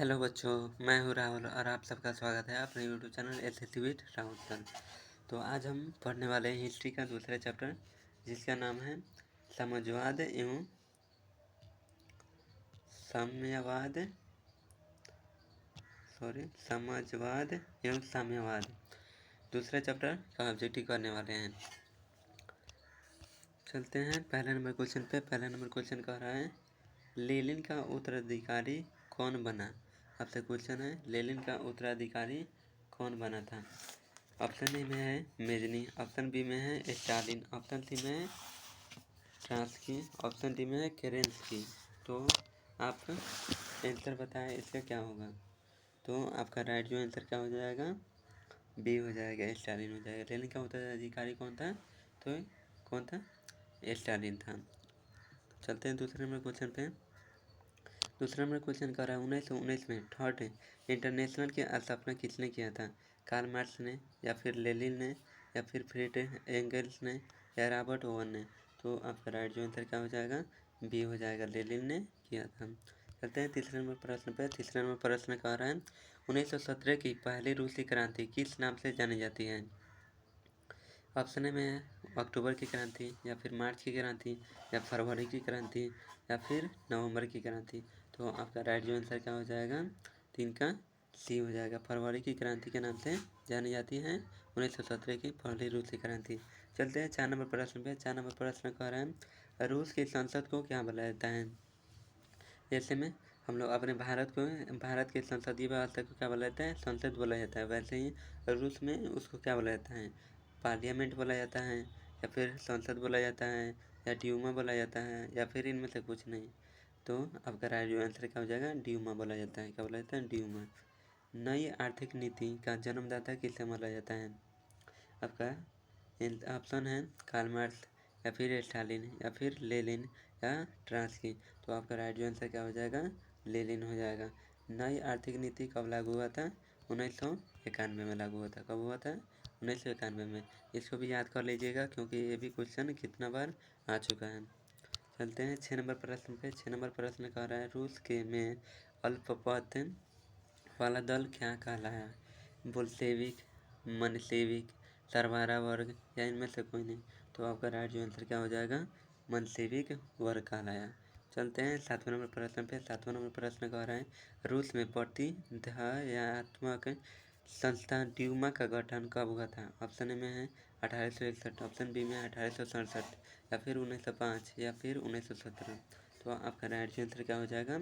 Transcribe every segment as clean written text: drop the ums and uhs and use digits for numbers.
Hello बच्चों, मैं हूँ राहुल और आप सबका स्वागत है अपने YouTube channel SSC with Rahul sir. तो आज हम पढ़ने वाले हैं हिस्ट्री का दूसरा चैप्टर, जिसका नाम है साम्यवाद एवं साम्यवाद। दूसरा चैप्टर का ऑब्जेक्टिव करने वाले हैं। चलते हैं पहले नंबर क्वेश्चन पे। पहला नंबर क्वेश्चन कह रहा है लेनिन का उत्तराधिकारी कौन बना। आपसे क्वेश्चन है लेनिन का उत्तराधिकारी कौन बना था। ऑप्शन ए में है मेजनी, ऑप्शन बी में है स्टालिन, ऑप्शन सी में है ट्रांस्की, ऑप्शन डी में है केरेंस्की। तो आप आंसर बताएं इसका क्या होगा। तो आपका राइट जो आंसर क्या हो जाएगा, बी हो जाएगा, स्टालिन हो जाएगा। लेनिन का उत्तराधिकारी कौन था, तो कौन था, स्टालिन था। चलते हैं दूसरे नंबर क्वेश्चन पे। दूसरा नंबर क्वेश्चन कर रहा है 1919 में थर्ड इंटरनेशनल की स्थापना किसने किया था। कार्ल मार्क्स ने, या फिर लेनिन ने, या फिर फ्रीडरिख एंगल्स ने, या रॉबर्ट ओवन ने। तो आपका राइट जो आंसर क्या हो जाएगा, बी हो जाएगा, लेनिन ने किया था। चलते हैं तीसरे नंबर प्रश्न पे। तीसरा नंबर प्रश्न कह रहा है 1917 की पहली रूसी क्रांति किस नाम से जानी जाती है। ऑप्शन में है अक्टूबर की क्रांति, या फिर मार्च की क्रांति, या फरवरी की क्रांति, या फिर नवंबर की क्रांति। तो आपका राइट जो आंसर क्या हो जाएगा, 3 का सी हो जाएगा। फरवरी की क्रांति के नाम से जानी जाती है 1917 की पहली रूसी क्रांति। चलते हैं 4 नंबर प्रश्न पे। 4 नंबर प्रश्न कह रहा है रूस की संसद को क्या बोला जाता है। जैसे में हम लोग अपने भारत के संसदीय व्यवस्था को क्या बोला जाता है, संसद बोला जाता है। वैसे ही रूस में उसको क्या बोला जाता है, पार्लियामेंट बोला जाता है, या फिर संसद बोला जाता है, या ड्यूमा बोला जाता है, या फिर इनमें से कुछ नहीं। तो आपका राइट आंसर क्या हो जाएगा, ड्यूमा बोला जाता है। क्या बोला जाता है, ड्यूमा। नई आर्थिक नीति का जन्मदाता किसे माना जाता है। आपका ऑप्शन है कार्ल मार्क्स, या फिर स्टालिन, या फिर लेनिन, या ट्रांस्की। तो आपका राइट जो आंसर क्या हो जाएगा, लेनिन हो जाएगा। नई आर्थिक नीति कब लागू हुआ था, 1991 में लागू हुआ था। कब हुआ था, 1991 में। इसको भी याद कर लीजिएगा क्योंकि ये भी क्वेश्चन कितना बार आ चुका है। चलते हैं 6 नंबर प्रश्न पे। 6 नंबर प्रश्न कह रहा है रूस के में अल्पमत वाला दल क्या कहलाया। बोल्शेविक, मनसेविक, सरवारा वर्ग, या इनमें से कोई नहीं। तो आपका राइट जो आंसर क्या हो जाएगा, मनसेविक वर्ग कहलाया। चलते हैं 7वें नंबर प्रश्न पे। 7वां नंबर प्रश्न कह रहा है रूस में प्रतिध्यात्मक संस्था ड्यूमा का गठन कब हुआ था। ऑप्शन ए में है 1861, ऑप्शन बी में 1867, या फिर 1905, या फिर 1917। तो आपका राइट आंसर क्या हो जाएगा,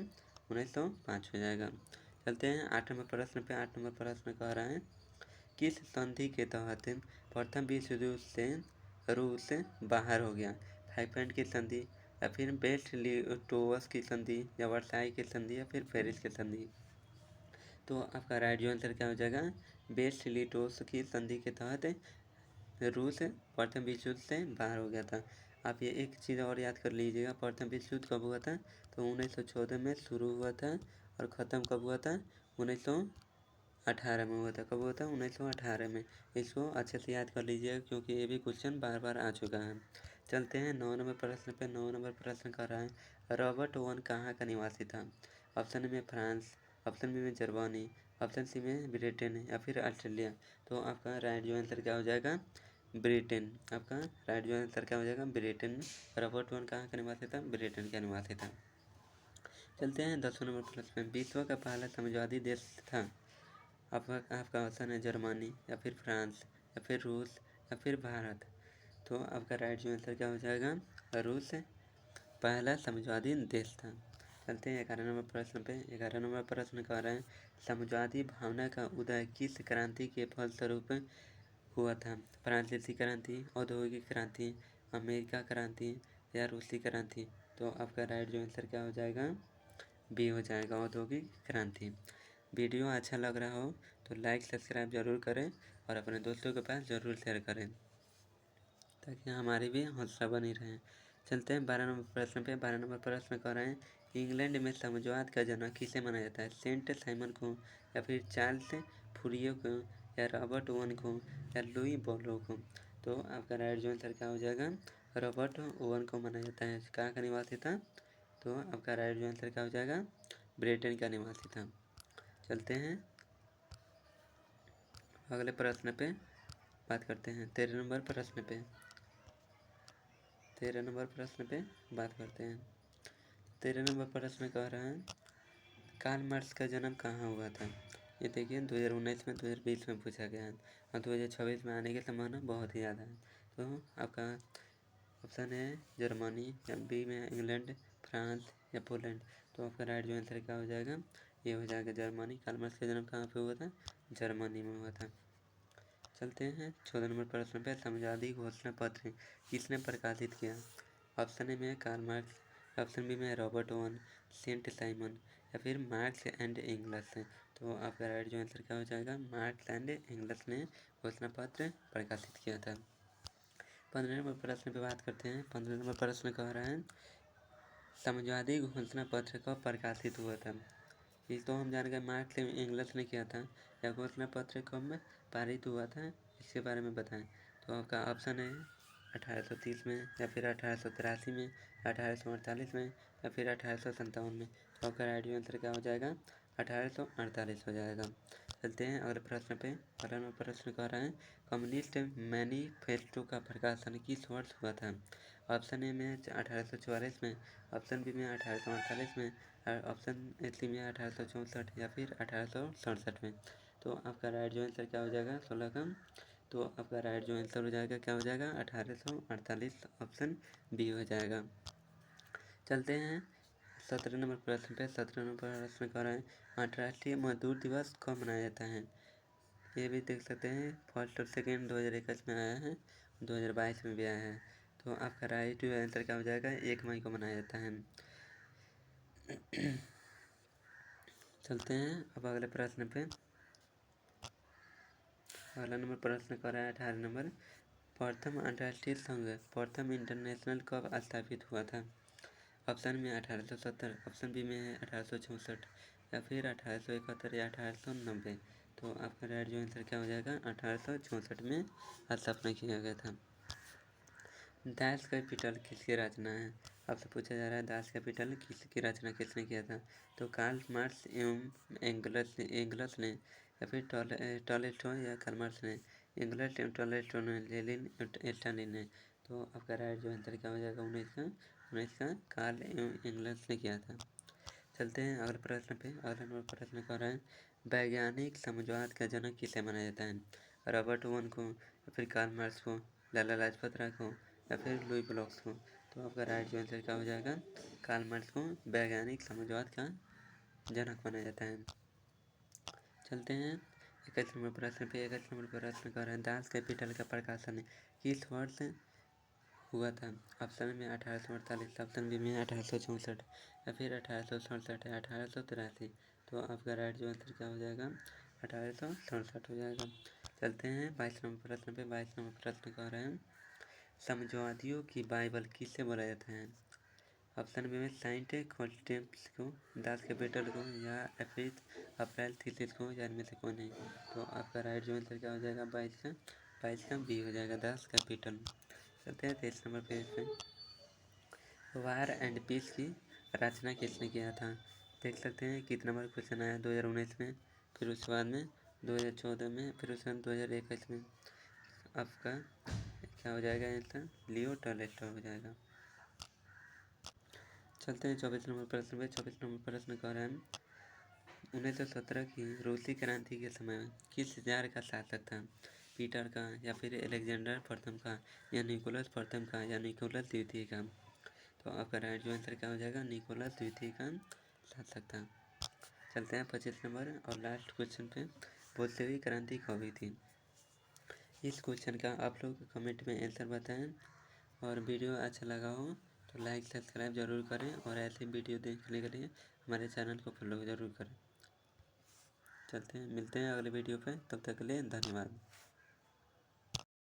1905 हो जाएगा। चलते हैं 8 नंबर प्रश्न पे। 8 नंबर प्रश्न कह रहा है किस संधि के तहत प्रथम विश्व युद्ध से रूस बाहर हो गया। 5 पॉइंट की संधि, या फिर बेस्ट लिटोवस की संधि, या वर्साई की संधि, या फिर पेरिस की संधि। तो आपका राइट जो आंसर क्या हो जाएगा, बेस्ट लिटोस की संधि के तहत रूस प्रथम विश्व युद्ध से बाहर हो गया था। आप ये एक चीज़ और याद कर लीजिएगा, प्रथम विश्व युद्ध कब हुआ था, तो 1914 में शुरू हुआ था, और ख़त्म कब हुआ था, 1918 में हुआ था। कब हुआ था, 1918 में। इसको अच्छे से याद कर लीजिएगा क्योंकि ये भी क्वेश्चन बार बार आ चुका है। चलते हैं 9 नंबर प्रश्न पे। 9 नंबर प्रश्न कर रहा है रॉबर्ट ओवन कहाँ का निवासी था। ऑप्शन में फ्रांस, ऑप्शन बी में जर्मनी, ऑप्शन सी में ब्रिटेन, या फिर ऑस्ट्रेलिया। तो आपका राइट जो आंसर क्या हो जाएगा, ब्रिटेन। आपका राइट जो आंसर क्या हो जाएगा, ब्रिटेन। रॉबर्ट ओवन कहाँ का निवासी था, ब्रिटेन का निवासी था। चलते हैं 10वें नंबर प्रश्न में। विश्व का पहला साम्यवादी देश था। आपका ऑप्शन है जर्मनी, या फिर फ्रांस, या फिर रूस, या फिर भारत। तो आपका राइट जो आंसर क्या हो जाएगा, रूस पहला साम्यवादी देश था। चलते हैं 11 नंबर प्रश्न पे। 11 नंबर प्रश्न कह रहे हैं साम्यवादी भावना का उदय किस क्रांति के फलस्वरूप हुआ था। फ्रांसीसी क्रांति, औद्योगिक क्रांति, अमेरिका क्रांति, या रूसी क्रांति। तो आपका राइट जो आंसर क्या हो जाएगा, बी हो जाएगा, औद्योगिक क्रांति। वीडियो अच्छा लग रहा हो तो लाइक सब्सक्राइब जरूर करें, और अपने दोस्तों के पास ज़रूर शेयर करें ताकि हमारी भी हौसला बनी रहे। चलते हैं 12 नंबर प्रश्न पे। 12 नंबर प्रश्न कर रहे हैं इंग्लैंड में साम्यवाद का जन्म किसे माना जाता है। सेंट साइमन को, या फिर चार्ल्स फूरियो को, या रॉबर्ट ओवन को, या लुई बोलो को। तो आपका राइट जो आंसर क्या हो जाएगा, रॉबर्ट ओवन को माना जाता है। कहाँ का निवासी था, तो आपका राइट जो आंसर क्या हो जाएगा, ब्रिटेन का निवासी था। चलते हैं अगले प्रश्न पे बात करते हैं। 13 नंबर प्रश्न पे बात करते हैं। 13 नंबर प्रश्न कह रहा है कार्ल मार्क्स का जन्म कहाँ हुआ था। ये देखिए 2019 में 2020 में पूछा गया है और 2026 में आने की संभावना बहुत ही ज़्यादा है। तो आपका ऑप्शन है जर्मनी, या बी में इंग्लैंड, फ्रांस या पोलैंड। तो आपका राइट जो आंसर क्या हो जाएगा, ये हो जाएगा जर्मनी। कार्ल मार्क्स का जन्म कहाँ पे हुआ था, जर्मनी में हुआ था। चलते हैं 14 नंबर प्रश्न पे समझौती घोषणा पत्र किसने प्रकाशित किया। ऑप्शन ए में कार्ल मार्क्स, ऑप्शन बी में रॉबर्ट ओवन, सेंट साइमन या फिर मार्क्स एंड एंगल्स। तो आपका राइट जो आंसर क्या हो जाएगा, मार्क्स एंड एंगल्स ने घोषणा पत्र प्रकाशित किया था। 15 नंबर प्रश्न पे बात करते हैं। 15 नंबर प्रश्न कह रहा है समझौती घोषणा पत्र कब प्रकाशित हुआ था। ये तो हम जान गए मार्क्स एंड एंगल्स ने किया था, या घोषणा पत्र कब में पारित हुआ था इसके बारे में बताएं। तो आपका ऑप्शन है 1830 में, या फिर 1883 में, 1848 में या फिर 1857 में। तो आपका राइट आंसर क्या हो जाएगा, 1848 हो जाएगा। चलते हैं अगले प्रश्न पे। अगला प्रश्न कह रहा है कम्युनिस्ट मैनिफेस्टो का प्रकाशन किस वर्ष हुआ था। ऑप्शन ए में 1844 में, ऑप्शन बी में 1848 में, ऑप्शन सी में 1864 या फिर 1867 में। तो आपका राइट जो आंसर क्या हो जाएगा 16 का। तो आपका राइट जो आंसर हो जाएगा क्या हो जाएगा 1848, ऑप्शन बी हो जाएगा। चलते हैं 17 नंबर प्रश्न पे। 17 नंबर प्रश्न कर रहे हैं अंतर्राष्ट्रीय मजदूर दिवस कब मनाया जाता है। ये भी देख सकते हैं फर्स्ट और सेकेंड 2021 में आया है, 2022 में भी आया है। तो आपका राइट आंसर क्या हो जाएगा, 1 मई को मनाया जाता है। चलते हैं अब अगले प्रश्न पे। अगला नंबर प्रश्न कर रहा है 18 नंबर प्रथम अंतर्राष्ट्रीय संघ, प्रथम इंटरनेशनल कब स्थापित हुआ था। ऑप्शन में 1870, ऑप्शन बी में 1864 या फिर 1871 या 1890। तो आपका राइट जो आंसर क्या हो जाएगा 1864 में स्थापना किया गया था। दास कैपिटल किसकी रचना है। आपसे पूछा जा रहा है दास कैपिटल किसकी रचना किसने किया था। तो कार्ल मार्क्स एवं एंगल्स ने, या फिर टॉलेस्टॉय या कार्ल मार्क्स ने, एंगल्स टॉलेस्टॉय ने, लेनिन स्टालिन ने। तो आपका राइट जो आंसर क्या हो जाएगा 19 का कार्ल एवं एंगल्स ने किया था। चलते हैं अगले प्रश्न पे। अगला नंबर प्रश्न कर रहा है वैज्ञानिक समझौत का जनक किसे माना जाता है। रॉबर्ट ओवन को, या फिर कार्ल मार्क्स को, लाला लाजपत राय को या फिर लुई ब्लॉक्स को। तो आपका राइट जो आंसर क्या हो जाएगा, कार्ल मार्क्स को वैज्ञानिक समझौत का जनक माना जाता है। चलते हैं 21 नंबर प्रश्न पे। 21 नंबर प्रश्न कर रहे हैं दास कैपिटल का प्रकाशन किस वर्ष हुआ था। ऑप्शन में 1848, ऑप्शन बी में 1864 या फिर 1867 या 1883। तो आपका राइट जो आंसर क्या हो जाएगा 1867 हो जाएगा। चलते हैं 22 नंबर प्रश्न पे। 22 नंबर प्रश्न कह रहे हैं समझौतियों की बाइबल किससे बोला जाता है। ऑप्शन बी में साइंट कॉन्टेम्प्स को, दास कैपिटल को, या अप्रैल थीसिस को, या इनमें से कौन नहीं। तो आपका राइट जो आंसर क्या हो जाएगा 22 का बी हो जाएगा, दास कैपिटल। चलते हैं 23 नंबर पेज पे। वार एंड पीस की रचना किसने किया था। देख सकते हैं कितना नंबर क्वेश्चन आया 2019 में, फिर उसके बाद में 2014 में, फिर उसके बाद 2021 में। आपका क्या हो जाएगा आंसर, लियो टॉलेस्टॉय हो जाएगा। चलते हैं 24 नंबर प्रश्न पे। 24 नंबर प्रश्न कह रहा है 1917 की रूसी क्रांति के समय किस जार का शासक था। पीटर का, या फिर अलेक्जेंडर प्रथम का, या निकोलस प्रथम का, या निकोलस द्वितीय का। तो आपका राइट जो आंसर क्या हो जाएगा, निकोलस द्वितीय का शासक था। चलते हैं 25 नंबर और लास्ट क्वेश्चन पे। बोल्शेविक क्रांति कब हुई थी। इस क्वेश्चन का आप लोग कमेंट में आंसर बताएं, और वीडियो अच्छा लगा हो तो लाइक सब्सक्राइब जरूर करें, और ऐसे वीडियो देखने के लिए हमारे चैनल को फॉलो जरूर करें। चलते हैं, मिलते हैं अगले वीडियो पे, तब तक के लिए धन्यवाद।